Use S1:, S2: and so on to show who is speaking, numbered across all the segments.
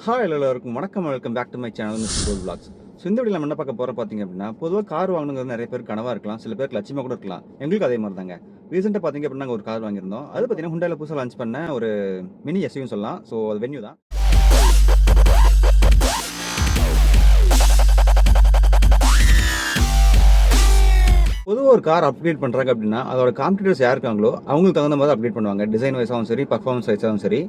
S1: Hi எல்லாருக்கும் வணக்கம் welcome back to my channel mister gold blocks. So இந்த video நம்ம என்ன பார்க்க போகிறோம் பார்த்தீங்க அப்படின்னா, பொதுவாக கார் வாங்கணுங்கிறது நிறைய பேர் கனவாக இருக்கலாம், சில பேருக்கு லட்சியமாக கூட இருக்கலாம். எங்களுக்கு அதே மாதிரி தாங்க. ரீசெண்டாக பார்த்தீங்க அப்படின்னா நாங்கள் ஒரு கார் வாங்கியிருந்தோம். அது பார்த்தீங்கன்னா ஹுண்டாயில் புதுசாக லான்ச் பண்ண ஒரு மினி எஸ்யூன்னு சொல்லலாம். ஸோ அது வென்யூ தான். பொதுவாக ஒரு கார் அப்கிரேட் பண்ணுறாங்க அப்படின்னா அதோட காம்படிட்டர்ஸ் யார் இருக்காங்களோ அவங்களுக்கு தகுந்த மாதிரி அப்கிரேட் பண்ணுவாங்க. டிசைன் வைஸாகவும் சரி, பர்ஃபார்மன்ஸ் வைஸாகவும் சரி.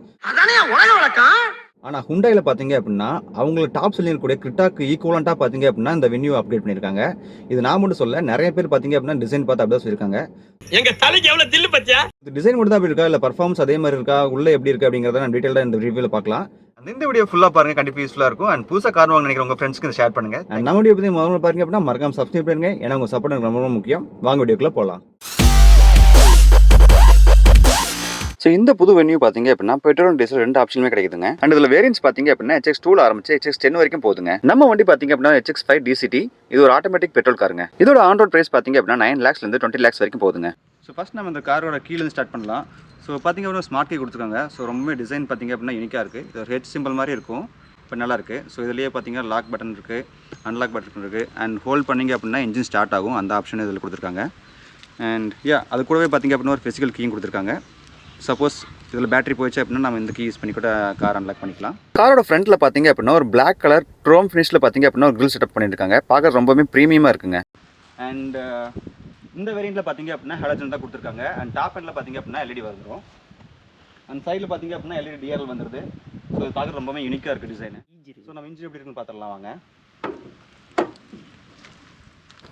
S1: ஆனால் ஹுண்டாயில் பார்த்தீங்க அப்படின்னா அவங்களுக்கு டாப் சொல்லக்கூடிய கிரிட்டாக்கு ஈக்குவலண்ட்டாக பார்த்தீங்க அப்படின்னா இந்த வென்யூ அப்டேட் பண்ணியிருக்காங்க. இது நான் மட்டும் சொல்ல, நிறைய பேர் பார்த்தீங்க அப்படின்னா டிசைன் பார்த்து அப்படியே சொல்லியிருக்காங்க.
S2: எங்க தலைக்கு எவ்வளவு தில்லு பத்தியா?
S1: டிசைன் மட்டும் தான் அப்படி இருக்கா, இல்லை பர்ஃபார்மன்ஸ் அதே மாதிரி இருக்கா, உள்ள எப்படி இருக்கு அப்படிங்கிறத நான் டீட்டெயிலாக இந்த ரிவ்யூவில் பார்க்கலாம். இந்த வீடியோ ஃபுல்லாக பாருங்க, கண்டிப்பாக யூஸ்ஃபுல்லாக இருக்கும். அண்ட் புதுசாக கார் வாங்க நினைக்கிற உங்கள் ஃப்ரெண்ட்ஸ்க்கு ஷேர் பண்ணுங்க. நம்ம வீடியோ பற்றி முதல்ல பாருங்க அப்படின்னா மறக்காம சப்ஸ்கிரைப் பண்ணுங்க. ஏன்னா உங்கள் சப்போர்ட் எனக்கு ரொம்ப முக்கியம். வாங்க வீடியோக்குள்ள போகலாம். ஸோ இந்த புது வென்யூ பார்த்தீங்க அப்படின்னா பெட்ரோல் டீசல் ரெண்டு ஆப்ஷனுமே கிடைக்குதுங்க. அண்ட் இதில் வேரியன்ஸ் பார்த்தீங்க அப்படின்னா HX2 ஆரம்பிச்சு HX10 வரைக்கும் போகுதுங்க. நம்ம வண்டி பார்த்தீங்க அப்படின்னா HX5 DCT. இது ஒரு ஆட்டோமேட்டிக் பெட்ரோல் காருங்க. இதோட ஆன் ரோட் பிரைஸ் பார்த்தீங்க அப்படின்னா 9 lakhsலேருந்து 20 lakhs வரைக்கும் போகுதுங்க. ஸோ ஃபர்ஸ்ட் நம்ம இந்த காரோட கீழே ஸ்டார்ட் பண்ணலாம். ஸோ பார்த்தீங்க அப்படின்னா ஸ்மார்ட் கீ கொடுத்துருக்காங்க. ஸோ ரொம்பவே டிசைன் பார்த்தீங்க அப்படின்னா யூனிக்காக இருக்குது. இது ஒரு ஹெச் சிம்பிள் மாதிரி இருக்கும், இப்போ நல்லா இருக்குது. ஸோ இதுலேயே பார்த்தீங்கன்னா லாக் பட்டன் இருக்குது, அன்லாக் பட்டன் இருக்குது. அண்ட் ஹோல்ட் பண்ணிங்க அப்படின்னா இன்ஜின் ஸ்டார்ட் ஆகும், அந்த ஆப்ஷன் இதில் கொடுத்துருக்காங்க. அண்ட் அது கூடவே பார்த்தீங்க அப்படின்னா ஒரு ஃபிசிக்கல் கீயும் கொடுத்துருக்காங்க. சப்போஸ் இதில் பேட்டரி போயிடுச்சு அப்படின்னா நம்ம இந்த கீ யூஸ் பண்ணி கூட கார் அன்லாக் பண்ணிக்கலாம். காரோட ஃப்ரண்ட்டில் பார்த்தீங்க அப்படின்னா ஒரு பிளாக் கலர் க்ரோம் ஃபினிஷில் பார்த்தீங்க அப்படின்னா ஒரு கிரில் செட்டப் பண்ணியிருக்காங்க. பார்க்க ரொம்பவே ப்ரீமியமாக இருக்குங்க. அண்ட் இந்த வேரியண்ட்டில் பார்த்தீங்க அப்படின்னா ஹாலஜன் தான் கொடுத்துருக்காங்க. அண்ட் டாப் எண்டில் பார்த்தீங்க அப்படின்னா LED வந்துடும். அண்ட் சைடில் பார்த்தீங்க அப்படின்னா LED DRL வந்துடுது. ஸோ இது பார்க்க ரொம்பவே யூனிக்காக இருக்குது டிசைனு. ஸோ நம்ம இன்ஜின் எப்படி இருக்குன்னு பார்த்துடலாம் வாங்க.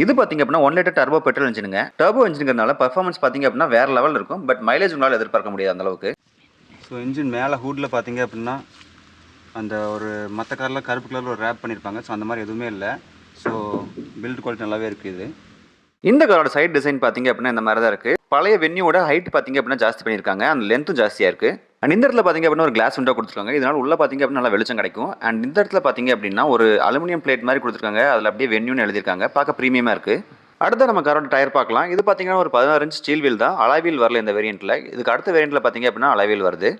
S1: இது பார்த்தீங்க அப்படின்னா 1 லிட்டர் டர்போ பெட்ரோல் இன்ஜினுங்க. டர்போ இன்ஜினுங்கிறதுனால பர்ஃபார்மன்ஸ் பார்த்தீங்க அப்படின்னா வேறு லெவல் இருக்கும். பட் மைலேஜ் உங்களால் எதிர்பார்க்க முடியாது அந்த அளவுக்கு. ஸோ இன்ஜின் மேலே ஹூட்டில் பார்த்தீங்க அப்படின்னா அந்த ஒரு மற்ற காரில் கருப்பு கலரில் ஒரு ரேப் பண்ணியிருப்பாங்க. ஸோ அந்த மாதிரி எதுவுமே இல்லை. ஸோ பில்ட் குவாலிட்டி நல்லாவே இருக்குது. இது இந்த காரோட சைட் டிசைன் பார்த்தீங்க அப்படின்னா இந்த மாதிரி தான் இருக்குது. பழைய வென்யூவோட ஹைட் பார்த்தீங்க அப்படின்னா ஜாஸ்தி பண்ணியிருக்காங்க. அந்த லென்த்தும் ஜாஸ்தியாக இருக்குது. அண்ட் இந்த இடத்துல பார்த்தீங்க அப்படின்னா ஒரு கிளாஸ் விண்டோ கொடுத்துருக்காங்க. இதனால் உள்ள பார்த்தீங்க அப்படின்னா நல்லா வெளிச்சம் கிடைக்கும். அண்ட் இந்த இடத்துல பார்த்தீங்க அப்படின்னா ஒரு அலுமினியம் பிளேட் மாதிரி கொடுத்துருக்காங்க. அதில் அப்படியே வென்யூன்னு எழுதியிருக்காங்க. பார்க்க ப்ரீமியமாக இருக்குது. அடுத்த நம்ம காரோட டயர் பார்க்கலாம். இது பார்த்தீங்கன்னா ஒரு 16 இன்ச் ஸ்டீல் வீல் தான். அலாய் வீல் வரல இந்த வேரியண்ட்டில். இதுக்கு அடுத்த வேரியண்ட்டில் பார்த்தீங்க அப்படின்னா அலாய் வீல் வருது.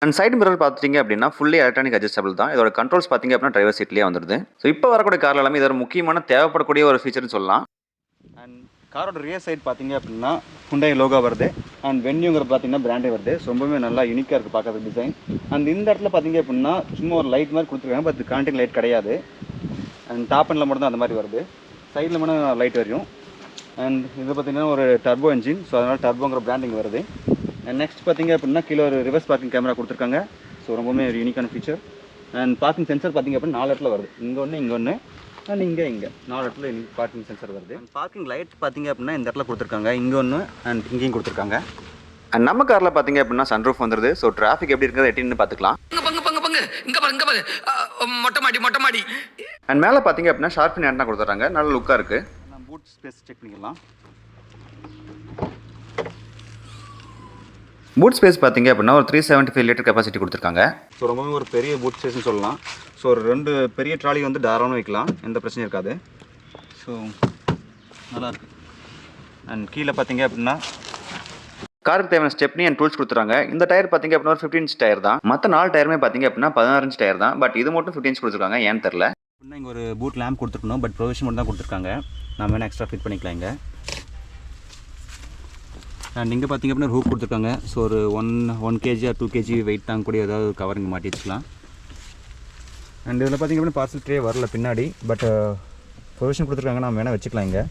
S1: அண்ட் சைடு மிரர் பார்த்துட்டிங்க அப்படின்னா ஃபுல்லி எலக்ட்ரானிக் அட்ஜஸ்டபிள் தான். இதோட கண்ட்ரோல்ஸ் பார்த்தீங்க அப்படின்னா டிரைவர் சீட்லேயே வந்துடுது. ஸோ இப்போ வரக்கூடிய காரில் எல்லாமே இதோட முக்கியமான தேவைப்படக்கூடிய ஒரு ஃபீச்சர்னு சொல்லலாம். அண்ட் காரோட ரியர் சைட் பார்த்தீங்க அப்படின்னா Hyundai லோகோ வருது. அண்ட் வென்யூங்கிற பார்த்தீங்கன்னா பிராண்டே வருது. ஸோ ரொம்பவே நல்லா யூனிக்காக இருக்குது பார்க்குறது டிசைன். அண்ட் இந்த இடத்துல பார்த்தீங்க அப்படின்னா சும்மா ஒரு லைட் மாதிரி கொடுத்துருக்காங்க. பட் கான்டெக்ட் லைட் கிடையாது. அண்ட் டாப் எண்டில் மட்டும் தான் அந்த மாதிரி வருது. சைடில் மட்டும் லைட் வரையும். அண்ட் இது பார்த்தீங்கன்னா ஒரு டர்போ இன்ஜின். ஸோ அதனால் டர்போங்கிற பிராண்டிங் வருது. அண்ட் நெக்ஸ்ட் பார்த்தீங்க அப்படின்னா கீழே ஒரு ரிவர்ஸ் பார்க்கிங் கேமரா கொடுத்துருக்காங்க. ஸோ ரொம்பவே ஒரு யூனிக்கான ஃபீச்சர். அண்ட் பார்க்கிங் சென்சர் பார்த்தீங்க அப்படின்னா 4 இடத்துல வருது. இங்கே ஒன்று, இங்கே ஒன்று, அண்ட் இங்கே 4 இடத்துல பார்க்கிங் சென்சர் வருது. பார்க்கிங் லைட் பார்த்தீங்க அப்படின்னா இந்த இடத்துல கொடுத்துருக்காங்க. இங்கே ஒன்று அண்ட் இங்கேயும் கொடுத்துருக்காங்க. அண்ட் நம்ம காரில் பார்த்தீங்க அப்படின்னா சன்ரூஃப் வந்துடுது. ஸோ டிராஃபிக் எப்படி இருக்கிறது எட்டின்னு பார்த்துக்கலாம்.
S2: மொட்டை மாடி.
S1: அண்ட் மேலே பார்த்தீங்க அப்படின்னா ஷார்ப்பின் ஆண்டனா கொடுத்துட்றாங்க. நல்ல லுக்காக இருக்குது. நம்ம பூட் ஸ்பேஸ் செக் பண்ணிக்கலாம். பூட் ஸ்பேஸ் பார்த்தீங்க அப்படின்னா ஒரு 375 லிட்டர் கெப்பாசிட்டி கொடுத்துருக்காங்க. ஸோ ரொம்பவே ஒரு பெரிய பூட் ஸ்பேஸ்னு சொல்லலாம். ஸோ ஒரு 2 பெரிய ட்ராலி வந்து தாராளமாக வைக்கலாம், எந்த பிரச்சனையும் இருக்காது. ஸோ நல்லாயிருக்கு. அண்ட் கீழே பார்த்தீங்க அப்படின்னா காருக்கு தேவையான ஸ்டெப்னி அண்ட் டூல்ஸ் கொடுத்துறாங்க. இந்த டயர் பார்த்தீங்க அப்படின்னா ஒரு 15 இன்ச் டயர் தான். மற்ற 4 டயருமே பார்த்தீங்க அப்படின்னா 16 இன்ச் டயர் தான். பட் இது மட்டும் 15 இன்ச் கொடுத்துருக்காங்க, ஏன்னு தெரில. இன்னும் இங்கே ஒரு பூட் லேம்ப் கொடுத்துருக்கணும். பட் ப்ரொவிஷன் மட்டும் தான் கொடுத்துருக்காங்க. நம்ம வேணால் எக்ஸ்ட்ரா ஃபிட் பண்ணிக்கலாம் இங்கே. அண்ட் இங்கே பார்த்தீங்க அப்படின்னா ஹூக் கொடுத்துருக்காங்க. ஸோ ஒரு 1 kg ஆர் 2 kg வெயிட் தாங்க கூட ஏதாவது கவர் இங்கே மாட்டி வச்சுக்கலாம். அண்ட் இதில் பார்த்தீங்க அப்படின்னா பார்சல் ட்ரே வரல பின்னாடி. பட் ப்ரொவிஷன் கொடுத்துருக்காங்க, நம்ம வேணால் வச்சுக்கலாம் இங்கே.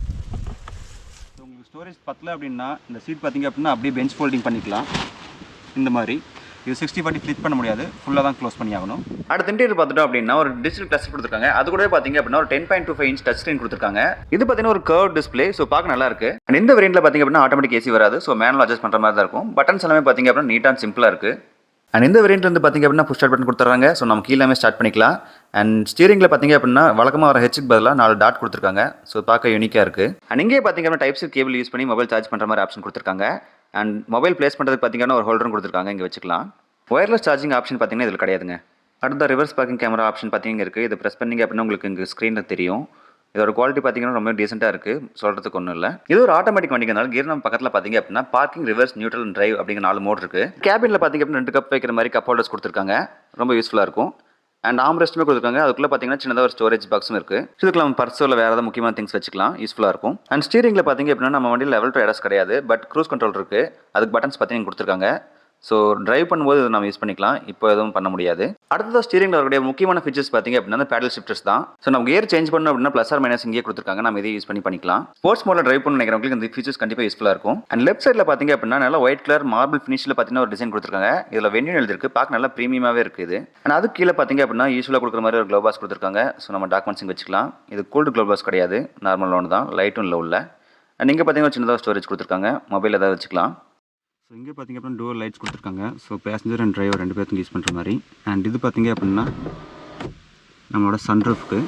S1: உங்களுக்கு ஸ்டோரேஜ் பத்தல அப்படின்னா இந்த சீட் பார்த்தீங்க அப்படின்னா அப்படியே பெஞ்ச் ஃபோல்டிங் பண்ணிக்கலாம் இந்த மாதிரி. இது 60/40 ஃபிளிப் பண்ண முடியாது, ஃபுல்லாக தான் க்ளோஸ் பண்ணி ஆகணும். அடுத்த இன்டீரியர் பார்த்துட்டோம் அப்படின்னா ஒரு டிஜிட்டல் கிளஸ்டர் கொடுத்துருக்காங்க. அது கூட பார்த்தீங்க அப்படின்னா ஒரு 10.25 இன்ச் டச் ஸ்க்ரீன் கொடுத்துருக்காங்க. இது பார்த்தீங்கன்னா ஒரு கர்வ் டிஸ்பிளே. ஸோ பார்க்க நல்லா இருக்கு. அண்ட் இந்த வேரியண்ட்டில் பார்த்தீங்க அப்படின்னா ஆட்டோமேட்டிக் ஏசி வராது. ஸோ மேனுவல் அட்ஜஸ்ட் பண்ணுற மாதிரி தான் இருக்கும். பட்டன்ஸ் எல்லாமே பார்த்தீங்க அப்படின்னா நீட் அண்ட் சிம்பிளாக இருக்குது. அண்ட் இந்த வேரியண்ட் வந்து பார்த்தீங்க அப்படின்னா புஷ் ஸ்டார்ட் பட்டன் கொடுத்துறாங்க. ஸோ நம்ம கீழே ஸ்டார்ட் பண்ணிக்கலாம். அண்ட் ஸ்டீரிங்கில் பார்த்தீங்க அப்படின்னா வழக்கமாக வர ஹெச்சுக்கு பதிலாக 4 டாட் கொடுத்துருக்காங்க. ஸோ பார்க்க யூனிக்காக இருக்குது. அண்ட் இங்கே பார்த்தீங்க அப்படின்னா டைப் சி கேபிள் யூஸ் பண்ணி மொபைல் சார்ஜ் பண்ணுற மாதிரி ஆப்ஷன் கொடுத்துருக்காங்க. அண்ட் மொபைல் பிளேஸ் பண்ணுறதுக்கு பார்த்தீங்கன்னா ஒரு ஹோல்டரும் கொடுத்துருக்காங்க, இங்கே வச்சுக்கலாம். ஒயர்லெஸ் சார்ஜிங் ஆப்ஷன் பார்த்தீங்கன்னா இதில் கிடையாதுங்க. அடுத்த ரிவர்ஸ் பார்க்கிங் கேமரா ஆப்ஷன் பார்த்தீங்கன்னா இருக்குது. இது ப்ரெஸ் பண்ணிங்க அப்படின்னா உங்களுக்கு இங்கே ஸ்க்ரீனில் தெரியும். இதோட குவாலிட்டி பார்த்தீங்கன்னா ரொம்ப டீசெண்டாக இருக்குது, சொல்கிறதுக்கு ஒன்றும் இல்லை. இது ஒரு ஆட்டோமேட்டிக் வண்டிங்கனால கியர் நம்ம பக்கத்தில் பார்த்தீங்க அப்படின்னா பார்க்கிங், ரிவர்ஸ், நியூட்ரல், டிரைவ் அப்படிங்கிற 4 மோட் இருக்குது. கேபினில் பார்த்தீங்க அப்படின்னா 2 கப் வைக்கிற மாதிரி கப் ஹோல்டர்ஸ் கொடுத்துருக்காங்க. ரொம்ப யூஸ்ஃபுல்லாக இருக்கும். அண்ட் ஆம்ரெஸ்ட்டுமே கொடுத்துருக்காங்க. அதுக்குள்ளே பார்த்தீங்கன்னா சின்னதாக ஒரு ஸ்டோரேஜ் பாக்ஸும் இருக்குது. இதுக்கு நம்ம பர்ஸோ இல்லை வேறு ஏதாவது முக்கியமான திங்ஸ் வச்சுக்கலாம், யூஸ்ஃபுல்லாக இருக்கும். அண்ட் ஸ்டீரிங்கில் பார்த்தீங்க அப்படின்னா நம்ம வண்டியில் லெவல் 2 ADAS கிடையாது, பட் க்ரூஸ் கண்ட்ரோல் இருக்குது. அதுக்கு பட்டன்ஸ் பார்த்தீங்கன்னா கொடுத்துருக்காங்க. ஸோ டிரைவ் பண்ணும்போது இதை நம்ம யூஸ் பண்ணிக்கலாம், இப்போ எதுவும் பண்ண முடியாது. அடுத்ததாக ஸ்டீரிங்கில் வரக்கூடிய முக்கியமான ஃபீச்சர்ஸ் பார்த்தீங்க அப்படின்னா அந்த பேடல் ஷிஃப்டர்ஸ் தான். ஸோ நம்ம கியர் சேஞ்ச் பண்ணணும் அப்படின்னா ப்ளஸ் ஆர் மைனஸ் இங்கே கொடுத்துருக்காங்க, நம்ம இதை யூஸ் பண்ணிக்கலாம். ஸ்போர்ட்ஸ் மோடில் டிரைவ் பண்ண நினைக்கிறவங்களுக்கு இந்த ஃபீச்சர்ஸ் கண்டிப்பாக யூஸ்ஃபுல்லாக இருக்கும். அண்ட் லெஃப்ட் சைடில் பார்த்தீங்க அப்படின்னா நல்லா ஒயிட் கலர் மார்பிள் ஃபினிஷில் பார்த்தீங்கன்னா ஒரு டிசைன் கொடுத்துருக்காங்க. இதில் வென்யூ எழுதிருக்கு, பார்க்க நல்லா ப்ரீமியமாகவே இருக்குது. அண்ட் அதுக்கு கீழே பார்த்தீங்க அப்படின்னா யூஸ்வலாக கொடுக்குற மாதிரி ஒரு க்ளோபாஸ் கொடுத்துருக்காங்க. ஸோ நம்ம டாக்குமெண்ட்ஸிங் வச்சுக்கலாம். இது கோல்டு க்ளோபாஸ் கிடையாது, நார்மல் ஒன்று தான், லைட்டும் இல்லை உள்ள. அண்ட் இங்கே பார்த்தீங்கன்னா சின்னதாக ஸ்டோரேஜ் கொடுத்துருக்காங்க, மொபைல் ஏதாவது வச்சுக்கலாம். ஸோ இங்கே பார்த்தீங்க அப்படின்னா டோர் லைட்ஸ் கொடுத்துருக்காங்க. ஸோ பேசஞ்சர் அண்ட் டிரைவர் 2 பேருக்கும் யூஸ் பண்ணுற மாதிரி. அண்ட் இது பார்த்தீங்க அப்படின்னா நம்மளோட சன்ரூஃப்க்கு.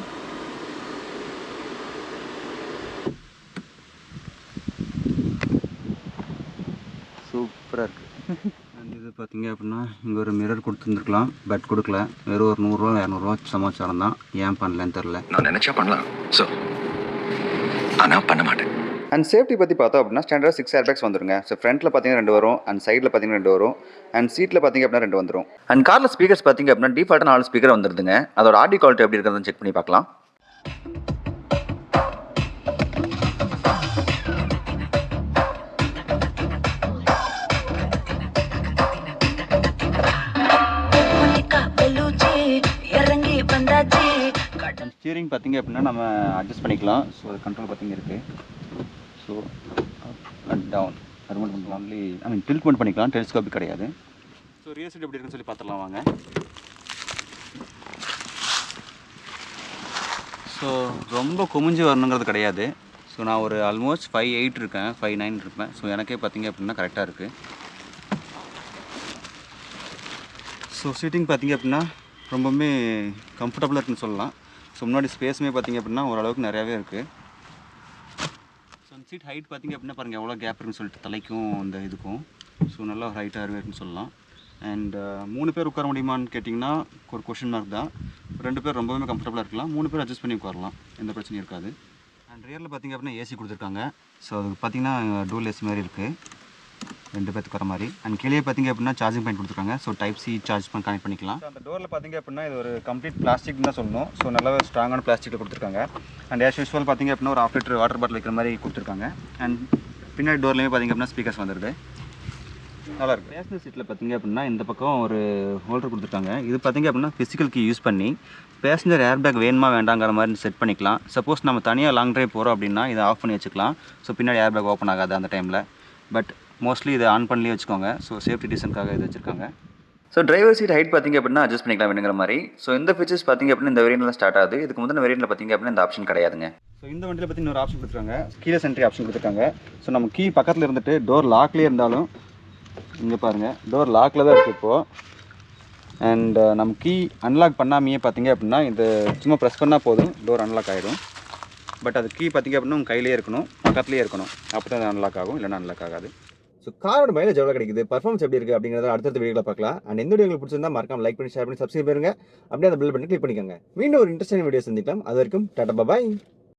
S1: சூப்பராக இருக்குது. அண்ட் இது பார்த்தீங்க அப்படின்னா இங்கே ஒரு மிரர் கொடுத்துருந்துருக்கலாம், பட் கொடுக்கல. வெறும் ஒரு 100 200 சமாச்சாரம் தான், ஏன் பண்ணலன்னு தெரில.
S2: நான் நினைச்சா பண்ணலாம், ஸோ ஆனால் பண்ண மாட்டேன்.
S1: அண்ட் சேஃப்டி பற்றி பார்த்தோம் அப்படின்னா ஸ்டாண்டர்ட் 6 ஏர்பேக்ஸ் வந்துருங்க. ஸோ ஃப்ரண்ட்டில் பார்த்தீங்கன்னா 2 வரும், அண்ட் சைடில் பார்த்தீங்கன்னா 2 வரும், அண்ட் சீட்டில் பார்த்தீங்க அப்படின்னா 2 வந்துடும். அண்ட் காரில் ஸ்பீக்கர்ஸ் பார்த்தீங்க அப்படின்னா டிஃபால்ட்டாக 4 ஸ்பீக்கர் வந்துருதுங்க. அதோட ஆடியோ குவாலிட்டி எப்படி இருக்கிறதுன்னு செக் பண்ணி பார்க்கலாம். ஸ்டீரிங் பார்த்தீங்க அப்படின்னா நம்ம அட்ஜஸ்ட் பண்ணிக்கலாம். ஸோ அது கண்ட்ரோல் பார்த்தீங்க இருக்குது. ஸோ அப் அண்ட் டவுன் அது மட்டும் பண்ணிக்கலாம். ஒன்லி டில்ட் மட்டும் பண்ணிக்கலாம், டெலிஸ்கோபிக் கிடையாது. ஸோ ரியர் சீட் எப்படி இருக்குன்னு சொல்லி பார்த்துடலாம் வாங்க. ஸோ ரொம்ப குமிஞ்சு வரணுங்கிறது கிடையாது. ஸோ நான் ஒரு ஆல்மோஸ்ட் 5'8" இருக்கேன், 5'9" இருப்பேன். ஸோ எனக்கே பார்த்தீங்க அப்படின்னா கரெக்டாக இருக்குது. ஸோ சீட்டிங் பார்த்தீங்க அப்படின்னா ரொம்பவுமே கம்ஃபர்டபுளாக இருக்குன்னு சொல்லலாம். ஸோ முன்னாடி ஸ்பேஸுமே பார்த்தீங்க அப்படின்னா ஓரளவுக்கு நிறையாவே இருக்குது. ஸோ அந்த சீட் ஹைட் பார்த்தீங்க அப்படின்னா பாருங்கள் எவ்வளோ கேப் இருக்குன்னு சொல்லிட்டு தலைக்கும் இந்த இதுக்கும். ஸோ நல்லா ஹைட்டாகவே இருக்குன்னு சொல்லலாம். அண்ட் 3 பேர் உட்கார முடியுமான்னு கேட்டிங்கன்னா ஒரு கொஷின் மார்க் தான். 2 பேர் ரொம்பவே கம்ஃபர்டபுளாக இருக்கலாம், 3 பேர் அட்ஜஸ்ட் பண்ணி உட்காரலாம், எந்த பிரச்சனையும் இருக்காது. அண்ட் ரியரில் பார்த்தீங்க அப்படின்னா ஏசி கொடுத்துருக்காங்க. ஸோ அது பார்த்தீங்கன்னா டூல் ஏசி மாதிரி இருக்குது, 2 பேருக்கு வர மாதிரி. அண்ட் கீழே பார்த்தீங்க அப்படின்னா சார்ஜிங் பாயிண்ட் கொடுத்துருக்காங்க. ஸோ டைப் சி சார்ஜ் பண்ணி கனெக்ட் பண்ணிக்கலாம். அந்த டோரில் பார்த்தீங்க அப்படின்னா இது ஒரு கம்ப்ளீட் பிளாஸ்டிக் தான் சொல்லணும். ஸோ நல்லாவே ஸ்ட்ராங்கான பிளாஸ்டிக்கில் கொடுத்துருக்காங்க. அண்ட் ஆஸ் யூஸ்வல் பார்த்தீங்க அப்படின்னா ஒரு 1/2 லிட்டர் வாட்டர் பாட்டில் வைக்கிற மாதிரி கொடுத்துருக்காங்க. அண்ட் பின்னாடி டோர்லேயுமே பார்த்தீங்க அப்படின்னா ஸ்பீக்கர்ஸ் வந்துடுது, நல்லாயிருக்கு. பேசஞ்சர் சீட்டில் பார்த்தீங்க அப்படின்னா இந்த பக்கம் ஒரு ஹோல்டர் கொடுத்துருக்காங்க. இது பார்த்தீங்க அப்படின்னா ஃபிசிக்கல் கீ யூஸ் பண்ணி பேசஞ்சர் ஏர்பேக் வேணுமா வேண்டாங்கிற மாதிரி செட் பண்ணிக்கலாம். சப்போஸ் நம்ம தனியாக லாங் ட்ரைவ் போகிறோம் அப்படின்னா இதை ஆஃப் பண்ணி வச்சுக்கலாம். ஸோ பின்னாடி ஏர்பேக் ஓப்பன் ஆகாது அந்த டைமில். பட் மோஸ்ட்லி இதை ஆன் பண்ணி வச்சுக்கோங்க. ஸோ சேஃப்டி ரீசனுக்காக இது வச்சுருக்காங்க. ஸோ டிரைவர் சீட் ஹைட் பார்த்தீங்க அப்படின்னா அட்ஜஸ்ட் பண்ணிக்கலாம் வேணுங்கிற மாதிரி. ஸோ இந்த ஃபீச்சர்ஸ் பார்த்தீங்க அப்படின்னா இந்த வேரியண்ட்டில் ஸ்டார்ட் ஆகுது. இதுக்கு முந்தின வேரியண்ட்டில் பார்த்தீங்க அப்படின்னா இந்த ஆப்ஷன் கிடையாதுங்க. ஸோ இந்த வண்டியில் பற்றி இன்னொரு ஆப்ஷன் கொடுத்துருக்காங்க, கீழே சென்ட்ரி ஆப்ஷன் கொடுத்துருக்காங்க. ஸோ நம்ம கீ பக்கத்தில் இருந்துட்டு டோர் லாக்லேயே இருந்தாலும் இங்கே பாருங்கள் டோர் லாக்கில் தான் இருக்குது இப்போது. அண்ட் நம்ம கீ அன்லாக் பண்ணாமையே பார்த்தீங்க அப்படின்னா இது சும்மா ப்ரெஸ் பண்ணால் போதும், டோர் அன்லாக் ஆகிடும். பட் அது கீ பார்த்தீங்க அப்படின்னா உங்கள் கையிலே இருக்கணும், பக்கத்துலேயே இருக்கணும், அப்போ தான் அது அன்லாக் ஆகும், இல்லைன்னா அன்லாக் ஆகாது. ஸோ காரோட மைலேஜ் எவ்வளோ கிடைக்குது, பர்ஃபார்மன்ஸ் எப்படி இருக்குது அப்படிங்கிறத அடுத்த வீடியோவில் பார்க்கலாம். அண்ட் எந்த வீடியோ உங்களுக்கு பிடிச்சிருந்தா மறக்காம லைக் பண்ணி ஷேர் பண்ணி சப்ஸ்கிரைப் பண்ணுங்க. அப்படியே அந்த பெல் பட்டன் கிளிக் பண்ணிக்கோங்க. மீண்டும் ஒரு இன்ட்ரெஸ்டிங் வீடியோ சந்திக்கலாம். அது வரைக்கும் டாடா பாய்.